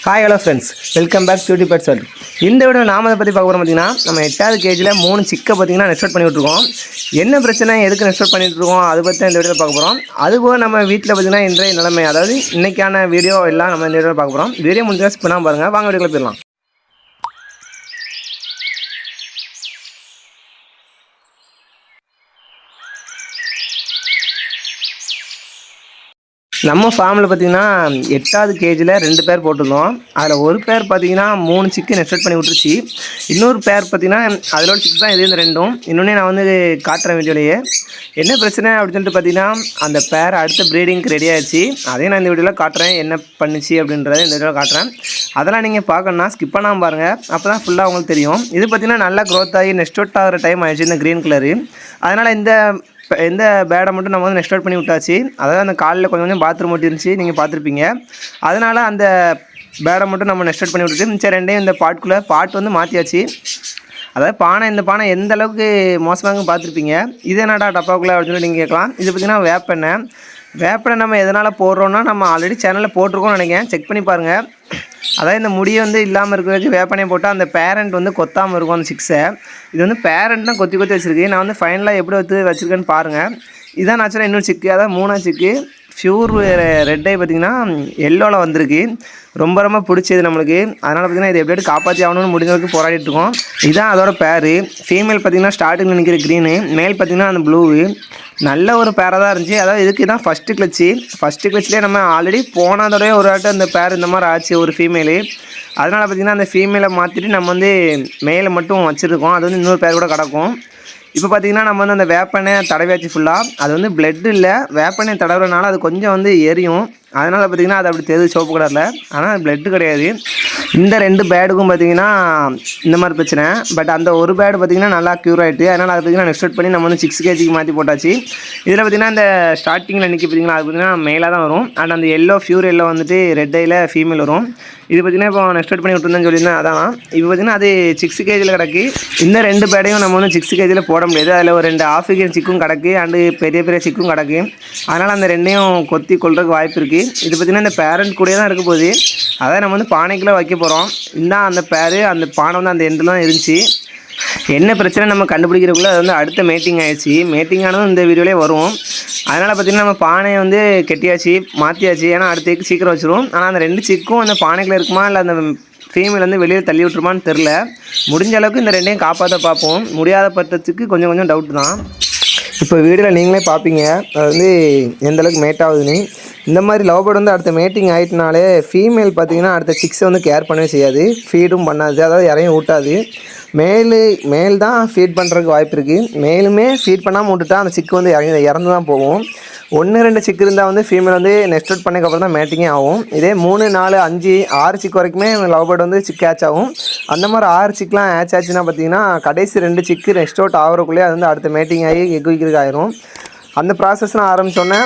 Hi hello friends, welcome back to pets world. இந்த video நாம அதை பற்றி பார்க்க போகிறோம். பார்த்தீங்கன்னா நம்ம 8வது கேஜில் 3 சிக்கை பார்த்தீங்கன்னா நெஸ்ட் பண்ணி விட்ருக்கோம். என்ன பிரச்சனை, எதுக்கு நெஸ்ட் பண்ணிட்டு இருக்கோம், அதை பற்றி இந்த வீடியோ பார்க்க போகிறோம். அதுபோக நம்ம வீட்டில் பார்த்தீங்கன்னா இன்றைய நிலைமை, அதாவது இன்றைக்கான வீடியோ எல்லாம் நம்ம இந்த வீடியோ பார்க்க போகிறோம். வீடியோ முடிஞ்சா ஸ்கிப் பண்ணாமல் பாருங்கள். வாங்க வீடியோக்குள்ள போயிடலாம். நம்ம ஃபார்மில் பார்த்தீங்கன்னா 8வது கேஜில் 2 பேர் போட்டிருந்தோம். அதில் ஒரு பேர் பார்த்தீங்கன்னா 3 சிக்கன் எக்ஸ்பெக்ட் பண்ணி விட்டுருச்சு. இன்னொரு பேர் பார்த்தீங்கன்னா அதிலோட சிக்கு தான் இது இந்த ரெண்டும். இன்னொன்னே நான் வந்து காட்டுறேன் வீடியோலையே. என்ன பிரச்சனை அப்படின்னு சொல்லிட்டு பார்த்தீங்கன்னா அந்த பேர் அடுத்த ப்ரீடிங்க்கு ரெடி ஆகிடுச்சு. அதே நான் இந்த வீடியோவில் காட்டுறேன், என்ன பண்ணிச்சு அப்படின்றத இந்த வீடியோவில் காட்டுறேன். அதெல்லாம் நீங்கள் பார்க்கணுன்னா ஸ்கிப் பண்ணாமல் பாருங்கள், அப்போ தான் ஃபுல்லாக உங்களுக்கு தெரியும். இது பார்த்தீங்கன்னா நல்லா க்ரோத் ஆகி நெக்ஸ்ட் அவுட் ஆகிற டைம் ஆகிடுச்சு இந்த க்ரீன் கலரு. அதனால் இந்த பேடை மட்டும் நம்ம வந்து நெக்ஸ்ட் அவுட் பண்ணி விட்டாச்சு. அதாவது அந்த காலில் கொஞ்சம் பாத்ரூம் மட்டும் இருந்துச்சு, நீங்கள் பார்த்துருப்பீங்க. அதனால் அந்த பேடை மட்டும் நம்ம நெக்ஸ்ட் அவுட் பண்ணி விட்டுட்டு மிச்சம் ரெண்டையும் இந்த பாட் வந்து மாற்றியாச்சு. அதாவது இந்த பானை எந்த அளவுக்கு மோசமாக பார்த்துருப்பீங்க. இது என்னடா டப்பாக்குள்ளே அப்படின்னு சொல்லி நீங்கள் கேட்கலாம். இது பார்த்திங்கன்னா வேப்பெண்ணெய் நம்ம எதனால் போடுறோன்னா நம்ம ஆல்ரெடி சேனலில் போட்டிருக்கோம்னு நினைக்கிறேன், செக் பண்ணி பாருங்கள். அதாவது இந்த முடியை வந்து இல்லாமல் இருக்கிறதுக்கு வேப்பெண்ணெய் போட்டால் அந்த பேரண்ட் வந்து கொத்தாமல் இருக்கும் அந்த சிக்ஸை. இது வந்து பேரண்ட் தான் கொத்தி வச்சுருக்கு. நான் வந்து ஃபைனலாக எப்படி வச்சுருக்கேன்னு பாருங்கள். இதான் ஆக்சுவலாக இன்னொரு சிக்கு, அதாவது 3வது சிக்கு ஃப்யூர் ரெட் ஐ பார்த்திங்கன்னா எல்லோவில் வந்திருக்கு. ரொம்ப பிடிச்சது நம்மளுக்கு. அதனால் பார்த்திங்கன்னா இதை எப்படி காப்பாற்றி ஆகணும்னு முடிஞ்சவருக்கு போராடிட்டு இருக்கோம். இதுதான் அதோட பேரு. ஃபீமேல் பார்த்திங்கன்னா ஸ்டார்டிங்கில் நிற்கிற க்ரீனு, மேல் பார்த்திங்கன்னா அந்த ப்ளூவு. நல்ல ஒரு பேராக தான் இருந்துச்சு. அதாவது இதுக்கு தான் ஃபஸ்ட்டு கிளச்சிலே நம்ம ஆல்ரெடி போனதோடய ஒரு ஆட்டம் அந்த பேர் இந்த மாதிரி ஆச்சு ஒரு ஃபீமேலு. அதனால் பார்த்திங்கன்னா அந்த ஃபீமேலை மாற்றிட்டு நம்ம வந்து மேலே மட்டும் வச்சுருக்கோம். அது வந்து இன்னொரு பேர் கூட கிடக்கும். இப்போ பார்த்திங்கன்னா நம்ம வந்து அந்த வேப்பெண்ணெய் தடவியாச்சு ஃபுல்லாக. அது வந்து பிளட் இல்லை, வேப்பெண்ணெய் தடவுறதுனால அது கொஞ்சம் வந்து எரியும். அதனால் பார்த்திங்கன்னா அது அப்படி தெரியுது சோப்பு கலரில், ஆனால் பிளட்டு கிடையாது. இந்த 2 பேடுக்கும் பார்த்திங்கன்னா இந்த மாதிரி பிரச்சனை. பட் அந்த ஒரு பேடு பார்த்திங்கன்னா நல்லா க்யூர் ஆகிட்டு. அதனால் அதை பார்த்திங்கன்னா நெக்ஸ்ட் அவுட் பண்ணி நம்ம வந்து 6 கேஜிக்கு மாற்றி போட்டாச்சு. இதில் பார்த்திங்கன்னா இந்த ஸ்டார்டிங்கில் நிற்க பார்த்திங்கன்னா அது பார்த்திங்கன்னா மேலாக தான் வரும். அண்ட் அந்த ஃப்யூர் எல்லோ வந்துட்டு ரெட் ஐயில் ஃபீமேல் வரும். இது பார்த்திங்கன்னா இப்போ நெக்ஸ்ட் அவுட் பண்ணி விட்டுருந்தேன்னு சொல்லியிருந்தேன். அதான் இப்போ பார்த்திங்கன்னா அது 6 கேஜியில் கிடக்கு. இந்த 2 பேடையும் நம்ம வந்து 6 கேஜியில் போட முடியாது. அதில் ஒரு 2 ஆஃப்ரிக்கன் சிக்கும் கிடக்கு, அண்டு பெரிய சிக்கும் கிடக்கு. அதனால் அந்த 2ஐயும் கொத்தி கொள்றதுக்கு வாய்ப்பு இருக்குது. இது பார்த்திங்கன்னா இந்த பேரண்ட் கூட தான் இருக்க போகுது. அதை நம்ம வந்து பானைக்குள்ளே வைக்க போகிறோம். இன்னும் அந்த பேர் அந்த பானை வந்து அந்த எண்டில் தான் இருந்துச்சு. என்ன பிரச்சனை நம்ம கண்டுபிடிக்கிறதுக்குள்ளே அது வந்து அடுத்த மேட்டிங் ஆகிடுச்சு. மேட்டிங் ஆனதும் இந்த வீடியோலேயே வரும். அதனால் பார்த்திங்கன்னா நம்ம பானையை வந்து கெட்டியாச்சு, மாற்றியாச்சு. ஏன்னா அடுத்த சீக்கிரம் வச்சுருவோம். ஆனால் அந்த 2 சிக்கும் அந்த பானைக்குள்ளே இருக்குமா இல்லை அந்த ஃபீமேல் வந்து வெளியே தள்ளி விட்டுருமான்னு தெரில. முடிஞ்ச அளவுக்கு இந்த 2ஐயும் காப்பாற்ற பார்ப்போம். முடியாத பட்சத்துக்கு கொஞ்சம் டவுட் தான். இப்போ வீடியோவில் நீங்களே பார்ப்பீங்க அது வந்து எந்தளவுக்கு மேட் ஆகுதுன்னு. இந்த மாதிரி லவ் பேர்டு வந்து அடுத்த மேட்டிங் ஆகிட்டனாலே ஃபீமேல் பார்த்திங்கன்னா அடுத்த சிக்ஸை வந்து கேர் பண்ணவே செய்யாது, ஃபீடும் பண்ணாது, அதாவது இறையும் ஊட்டாது. மேல் தான் ஃபீட் பண்ணுறதுக்கு வாய்ப்பு இருக்குது. மேலுமே ஃபீட் பண்ணாமல் விட்டுட்டா அந்த சிக்கு வந்து இறந்து தான் போகும். 1-2 சிக்கு இருந்தால் வந்து ஃபீமேல் வந்து நெக்ஸ்ட் அவுட் பண்ணதுக்கப்புறம் தான் மேட்டிங்கே ஆகும். இதே 3, 4, 5, 6 சிக்கு வரைக்குமே லவ் பேர்டு வந்து சிக்கு ஆச் ஆகும். அந்த மாதிரி 6 சிக்கெலாம் ஆச் ஆச்சுன்னா பார்த்திங்கன்னா கடைசி 2 சிக்கு நெக்ஸ்ட் அவுட் ஆகிறக்குள்ளேயே அது வந்து அடுத்த மேட்டிங் ஆகி எக் வைக்கிறதுக்கு ஆயிரும். அந்த ப்ராசஸ்லாம் ஆரம்பித்தோன்னே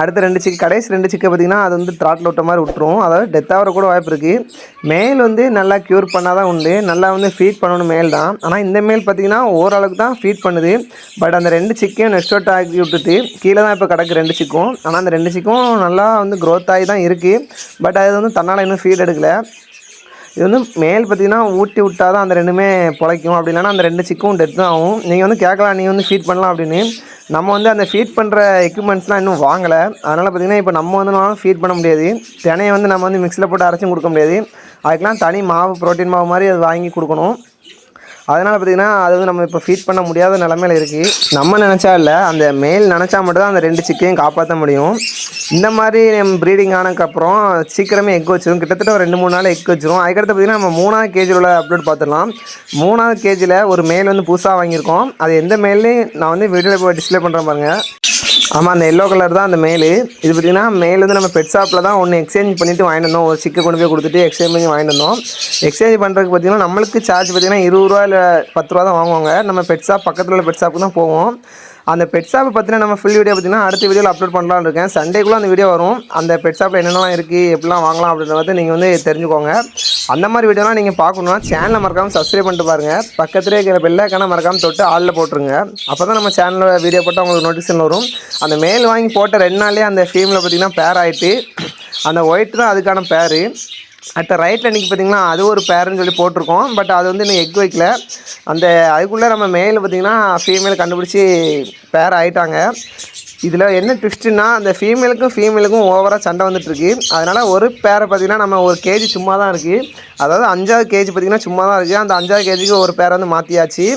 அடுத்த 2 சிக்கு, கடைசி 2 சிக்கை பார்த்திங்கன்னா அது வந்து த்ராட்டில் விட்ட மாதிரி விட்டுரும். அதாவது டெத் ஆகிற கூட வாய்ப்பு இருக்குது. மேல் வந்து நல்லா க்யூர் பண்ணால் தான் உண்டு, நல்லா வந்து ஃபீட் பண்ணணும் மேல் தான். ஆனால் இந்த மேல் பார்த்திங்கன்னா ஓரளவுக்கு தான் ஃபீட் பண்ணுது. பட் அந்த 2 சிக்கையும் நெக்ஸ்ட் அவுட் ஆக்கி விட்டுட்டு கீழே தான் இப்போ கிடக்கு 2 சிக்கும். ஆனால் அந்த 2 சிக்கும் நல்லா வந்து க்ரோத் ஆகி தான் இருக்குது. பட் அது வந்து தன்னால் இன்னும் ஃபீட் எடுக்கலை. இது வந்து மேல் பார்த்திங்கன்னா ஊட்டி விட்டால் தான் அந்த 2மே பிழைக்கும். அப்படி இல்லைனா அந்த 2 சிக்கும் டெத் தான் ஆகும். நீங்கள் வந்து கேட்கலாம், நீங்கள் வந்து ஃபீட் பண்ணலாம் அப்படின்னு. நம்ம வந்து அந்த ஃபீட் பண்ணுற எக்யூப்மெண்ட்ஸ்லாம் இன்னும் வாங்கலை. அதனால் பார்த்திங்கன்னா இப்போ நம்ம வந்து ஃபீட் பண்ண முடியாது. தினையை வந்து நம்ம வந்து மிக்ஸில் போட்டு அரைச்சும் கொடுக்க முடியாது. அதுக்கெலாம் தனி மாவு, ப்ரோட்டீன் மாவு மாதிரி அது வாங்கி கொடுக்கணும். அதனால் பார்த்திங்கன்னா அது வந்து நம்ம இப்போ ஃபீட் பண்ண முடியாத நிலமையில இருக்குது. நம்ம நினச்சா இல்லை, அந்த மேல் நினச்சா மட்டும் தான் அந்த 2 சிக்கையும் காப்பாற்ற முடியும். இந்த மாதிரி நம்ம ப்ரீடிங் ஆனதுக்கப்புறம் சீக்கிரமே எக் வச்சிடும். கிட்டத்தட்ட ஒரு 2-3 நாள் எக் வச்சிரும். அதுக்கடுத்து பார்த்திங்கன்னா நம்ம 3வது கேஜியில் உள்ள அப்லோட் பார்த்துடலாம். 3வது கேஜியில் ஒரு மேல் வந்து புதுசாக வாங்கியிருக்கோம். அது எந்த மேல்லையும் நான் வந்து வீடியோவில் போய் டிஸ்பிளே பண்ணுறேன் பாருங்கள். ஆமாம், அந்த எல்லோ கலர் தான் அந்த மேலு. இது பார்த்திங்கன்னா மேல் வந்து நம்ம பெட் ஷாப்பில் தான் ஒன்று எக்ஸ்சேஞ்ச் பண்ணிவிட்டு வாங்கிட்டு வந்தோம். ஒரு சிக்கை கொண்டு போய் கொடுத்துட்டு எக்ஸ்சேஞ்ச் பண்ணி வாங்கிட்டு வந்தோம். எக்ஸ்சேஞ்ச் பண்ணுறதுக்கு பார்த்திங்கன்னா நம்மளுக்கு சார்ஜ் பார்த்திங்கன்னா 20 ரூபா இல்லை 10 ரூபா தான் வாங்குவாங்க. நம்ம பெட் ஷாப் பக்கத்தில் உள்ள பெட் ஷாப்புக்கு தான் போவோம். அந்த பெட் ஷாப்பை பற்றின நம்ம ஃபுல் வீடியோ பார்த்திங்கன்னா அடுத்த வீடியோவில் அப்லோட் பண்ணலான்னு இருக்கேன். சண்டேக்குள்ளே அந்த வீடியோ வரும். அந்த பெட் ஷாப்பில் என்னென்னலாம் இருக்குது, எப்படிலாம் வாங்கலாம் அப்படின்றத நீங்கள் வந்து தெரிஞ்சுக்கோங்க. அந்த மாதிரி வீடியோலாம் நீங்கள் பார்க்கணுன்னா சேனலை மறக்காமல் சப்ஸ்கிரைப் பண்ணிட்டு பாருங்கள். பக்கத்துலேயே இருக்கிற பெல்லைக்கான மறக்காமல் தொட்டு ஆளில் போட்டுருங்க. அப்போ தான் நம்ம சேனலில் வீடியோ போட்டால் உங்களுக்கு நோட்டிஃபிகேஷன் வரும். அந்த மேல் வாங்கி போட்ட 2 நாள்லேயே அந்த ஃபீமேலில் பார்த்திங்கன்னா பேர் ஆகிட்டு அந்த ஒயிட் தான் அதுக்கான பேர். அடுத்த ரைட்டில் இன்றைக்கி பார்த்திங்கன்னா அது ஒரு பேருன்னு சொல்லி போட்டிருக்கோம். பட் அது வந்து இன்னும் எக் வைக்கல. அந்த அதுக்குள்ளே நம்ம மேல் பார்த்திங்கன்னா ஃபீமேல் கண்டுபிடிச்சி பேர் ஆகிட்டாங்க. இதில் என்ன ட்விஸ்ட்டுன்னா அந்த ஃபீமேலுக்கும் ஓவராக சண்டை வந்துட்டுருக்கு. அதனால் ஒரு பேரை பார்த்திங்கன்னா நம்ம ஒரு கேஜி சும்மா தான் இருக்குது. அதாவது 5வது கேஜி பார்த்திங்கன்னா சும்மா தான் இருக்குது. அந்த 5வது கேஜிக்கு ஒரு பேரை வந்து மாற்றியாச்சு.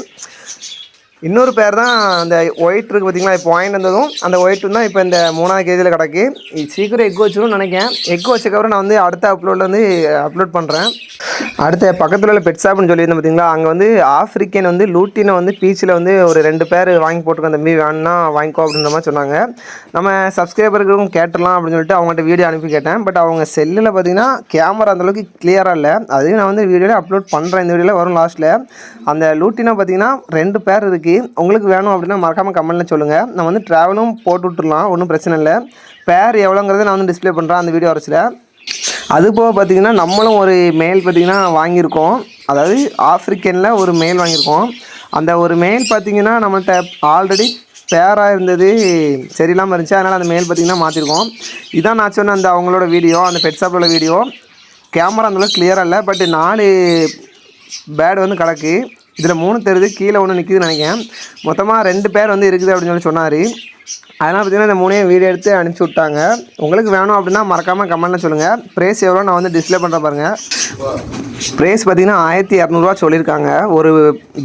இன்னொரு பேர் தான் அந்த ஒயிட் இருக்குது பார்த்திங்களா, இப்போ வாங்கிட்டு வந்ததும் அந்த ஒயிட்டும் தான் இப்போ இந்த 3வது கேஜியில் கிடக்கு. சீக்கிரம் எக் வச்சிடும்னு நினைக்கிறேன். எக் வச்சக்கப்புறம் நான் வந்து அடுத்த அப்லோடில் வந்து அப்லோட் பண்ணுறேன். அடுத்த பக்கத்தில் உள்ள பெட் ஷாப்னு சொல்லியிருந்தேன் பார்த்திங்களா, அங்கே வந்து ஆஃப்ரிக்கன் வந்து லூட்டினை வந்து பீச்சில் வந்து ஒரு 2 பேர் வாங்கி போட்டுருக்கோம். தம்பி வேணுன்னா வாங்கிக்கோ அப்படின்ற மாதிரி சொன்னாங்க. நம்ம சப்ஸ்கிரைபருக்கும் கேட்டுடலாம் அப்படின்னு சொல்லிட்டு அவங்கள்ட்ட வீடியோ அனுப்பி கேட்டேன். பட் அவங்க செல்லில் பார்த்திங்கன்னா கேமரா அந்தளவுக்கு கிளியராக இல்லை. அதையும் நான் வந்து வீடியோவில் அப்லோட் பண்ணுறேன். இந்த வீடியோவில் வரும் லாஸ்ட்டில். அந்த லூட்டினை பார்த்திங்கன்னா 2 பேர் இருக்குது. உங்களுக்கு வேணும் அப்படின்னா மறக்காமல் கமெண்ட்டில் சொல்லுங்கள். நான் வந்து ட்ராவலும் போட்டு விட்டுடலாம், ஒன்றும் பிரச்சனை இல்லை. பேர் எவ்வளோங்கிறத நான் வந்து டிஸ்பிளே பண்ணுறேன் அந்த வீடியோ வரச்சில். அது போக பார்த்திங்கன்னா நம்மளும் ஒரு மேல் பார்த்திங்கன்னா வாங்கியிருக்கோம். அதாவது ஆஃப்ரிக்கனில் ஒரு மேல் வாங்கியிருக்கோம். அந்த ஒரு மேல் பார்த்திங்கன்னா நம்மள்கிட்ட ஆல்ரெடி பேராக இருந்தது, சரியில்லாமல் இருந்துச்சு. அதனால் அந்த மேல் பார்த்திங்கன்னா மாற்றிருக்கோம். இதான் நான் சொன்ன அந்த அவங்களோட வீடியோ, அந்த பெட் ஷாப்பில் உள்ள வீடியோ. கேமரா அந்தளவுக்கு கிளியராக இல்லை. பட் 4 பேட் வந்து கிடக்கு. இதில் 3 தெரியுது, கீழே ஒன்று நிற்கிதுன்னு நினைக்கிறேன். மொத்தமாக 2 பேர் வந்து இருக்குது அப்படின்னு சொன்னார். அதனால் பார்த்திங்கன்னா இந்த 3 வீடியோ எடுத்து அனுப்பிச்சி விட்டாங்க. உங்களுக்கு வேணும் அப்படின்னா மறக்காமல் கமெண்ட்டில் சொல்லுங்கள். ப்ரைஸ் எவ்வளோ நான் வந்து டிஸ்பிளே பண்ணுற பாருங்கள். ப்ரைஸ் பார்த்திங்கன்னா 1200 சொல்லியிருக்காங்க. ஒரு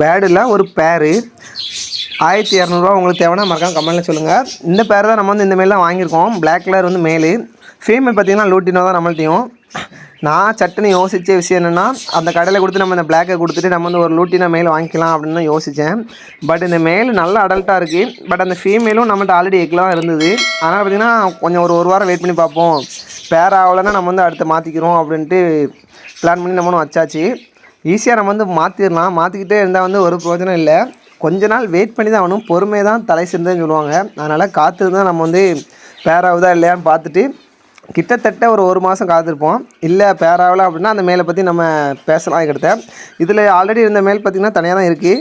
பேடில் ஒரு பேரு 1200. உங்களுக்கு தேவைன்னா மறக்காமல் கமெண்ட்டில் சொல்லுங்கள். இந்த பேர் தான் நம்ம வந்து இந்த மேலாம் வாங்கியிருக்கோம். பிளாக் கலர் வந்து மேலு. ஃபீமேல் பார்த்திங்கன்னா லூட்டினோ தான் நம்மள்ட்டையும். நான் சட்டுன்னு யோசித்த விஷயம் என்னென்னா, அந்த கடையில் கொடுத்து நம்ம இந்த பிளாக்கை கொடுத்துட்டு நம்ம வந்து ஒரு லூட்டினா மேல் வாங்கிக்கலாம் அப்படின்னு தான் யோசித்தேன். பட் இந்த மேல் நல்ல அடல்ட்டாக இருக்குது. பட் அந்த ஃபீமேலும் நம்மள்ட்ட ஆல்ரெடி எக்லாம் இருந்தது. அதனால் பார்த்திங்கன்னா கொஞ்சம் ஒரு வாரம் வெயிட் பண்ணி பார்ப்போம். பேர் ஆகலைன்னா நம்ம வந்து அடுத்து மாற்றிக்கிறோம் அப்படின்ட்டு பிளான் பண்ணி நம்மளும் வச்சாச்சு. ஈஸியாக நம்ம வந்து மாற்றிடலாம். மாற்றிக்கிட்டே இருந்தால் வந்து ஒரு பிரயோஜனம் இல்லை. கொஞ்ச நாள் வெயிட் பண்ணி தான் ஆகணும். பொறுமை தான் தலை சிறந்ததுன்னு சொல்லுவாங்க. அதனால் காத்திருந்தால் நம்ம வந்து பேர் ஆகுதா இல்லையான்னு பார்த்துட்டு கிட்டத்தட்ட ஒரு மாதம் காத்திருப்போம். இல்லை பேராகலை அப்படின்னா அந்த மேலை பற்றி நம்ம பேசலாம். கிட்ட இதில் ஆல்ரெடி இருந்த மேல் பார்த்திங்கன்னா தனியாக தான் இருக்குது.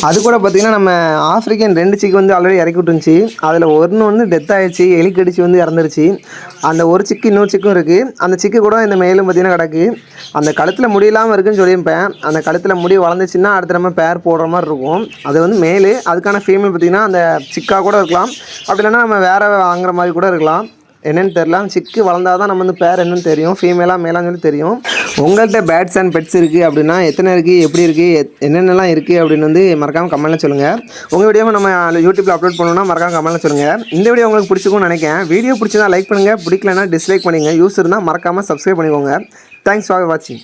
அது கூட பார்த்திங்கன்னா நம்ம ஆஃப்ரிக்கன் 2 சிக்கு வந்து ஆல்ரெடி இறக்கி விட்டுருந்துச்சி. அதில் ஒன்று வந்து டெத் ஆகிடுச்சு, எலி கடிச்சு வந்து இறந்துருச்சு. அந்த ஒரு சிக்கு இன்னொரு சிக்கும் இருக்குது. அந்த சிக்கு கூட இந்த மேலும் பார்த்திங்கன்னா கிடக்கு. அந்த கழுத்தில் முடி இல்லாமல் இருக்குதுன்னு சொல்லியிருப்பேன். அந்த கழுத்தில் முடி வளர்ந்துச்சுன்னா அடுத்த நம்ம பேர் போடுற மாதிரி இருக்கும். அது வந்து மேலு. அதுக்கான ஃபீமேல் பார்த்திங்கன்னா அந்த சிக்காக கூட இருக்கலாம். அப்படி இல்லைன்னா நம்ம வேறு வாங்குற மாதிரி கூட இருக்கலாம். என்னென்னு தெரில. சிக்கு வளர்ந்தால் தான் நம்ம வந்து பேர் என்னென்னு தெரியும், ஃபீமேலாக மேலான்னு சொல்லி தெரியும். உங்கள்கிட்ட பேட்ஸ் அண்ட் பெட்ஸ் இருக்குது அப்படின்னா எத்தனை இருக்குது, எப்படி இருக்குது, என்னென்னலாம் இருக்குது அப்படின்னு வந்து மறக்காமல் கமெண்ட்டில் சொல்லுங்கள். உங்கள் வீடியோவை நம்ம யூடியூப்பில் அப்லோட் பண்ணணும்னா மறக்காமல் கமெண்ட்டில் சொல்லுங்கள். இந்த வீடியோ உங்களுக்கு பிடிச்சிக்கும்னு நினைக்கிறேன். வீடியோ பிடிச்சதா லைக் பண்ணுங்கள், பிடிக்கலன்னா டிஸ்லைக் பண்ணிங்க. யூஸ் இருந்தால் மறக்காமல் சப்ஸ்கிரைப் பண்ணிக்கோங்க. தேங்க்ஸ் ஃபார் வாட்சிங்.